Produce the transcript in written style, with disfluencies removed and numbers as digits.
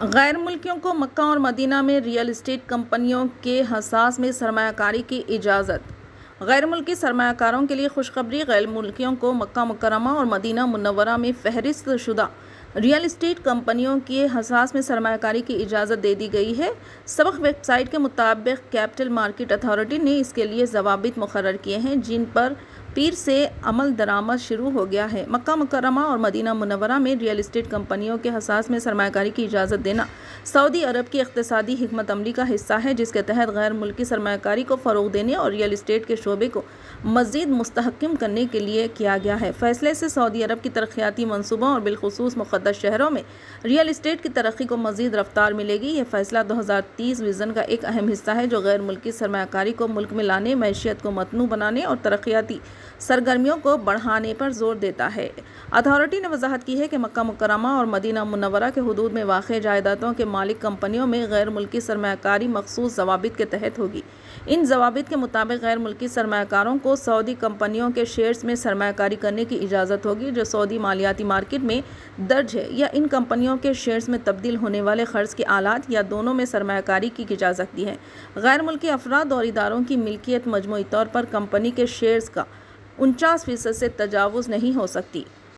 غیر ملکیوں کو مکہ اور مدینہ میں ریئل اسٹیٹ کمپنیوں کے حساس میں سرمایہ کاری کی اجازت۔ غیر ملکی سرمایہ کاروں کے لیے خوشخبری، غیر ملکیوں کو مکہ مکرمہ اور مدینہ منورہ میں فہرست شدہ ریئل اسٹیٹ کمپنیوں کے حساس میں سرمایہ کاری کی اجازت دے دی گئی ہے۔ سبق ویب سائٹ کے مطابق کیپٹل مارکیٹ اتھارٹی نے اس کے لیے ضوابط مقرر کیے ہیں، جن پر پیر سے عمل درآمد شروع ہو گیا ہے۔ مکہ مکرمہ اور مدینہ منورہ میں ریئل اسٹیٹ کمپنیوں کے حساس میں سرمایہ کاری کی اجازت دینا سعودی عرب کی اقتصادی حکمت عملی کا حصہ ہے، جس کے تحت غیر ملکی سرمایہ کاری کو فروغ دینے اور ریئل اسٹیٹ کے شعبے کو مزید مستحکم کرنے کے لیے کیا گیا ہے۔ فیصلے سے سعودی عرب کی ترقیاتی منصوبوں اور بالخصوص مقدس شہروں میں ریئل اسٹیٹ کی ترقی کو مزید رفتار ملے گی۔ یہ فیصلہ 2030 وژن کا ایک اہم حصہ ہے، جو غیر ملکی سرمایہ کاری کو ملک میں لانے، معیشت کو متنوع بنانے اور ترقیاتی سرگرمیوں کو بڑھانے پر زور دیتا ہے۔ اتھارٹی نے وضاحت کی ہے کہ مکہ مکرمہ اور مدینہ منورہ کے حدود میں واقع جائیدادوں کے مالک کمپنیوں میں غیر ملکی سرمایہ کاری مخصوص ضوابط کے تحت ہوگی۔ ان ضوابط کے مطابق غیر ملکی سرمایہ کاروں کو سعودی کمپنیوں کے شیئرز میں سرمایہ کاری کرنے کی اجازت ہوگی، جو سعودی مالیاتی مارکیٹ میں درج ہے، یا ان کمپنیوں کے شیئرز میں تبدیل ہونے والے قرض کے آلات یا دونوں میں سرمایہ کاری کی جا سکتی ہے۔ غیر ملکی افراد اور اداروں کی ملکیت مجموعی طور پر کمپنی کے شیئرز کا 49% سے تجاوز نہیں ہو سکتی۔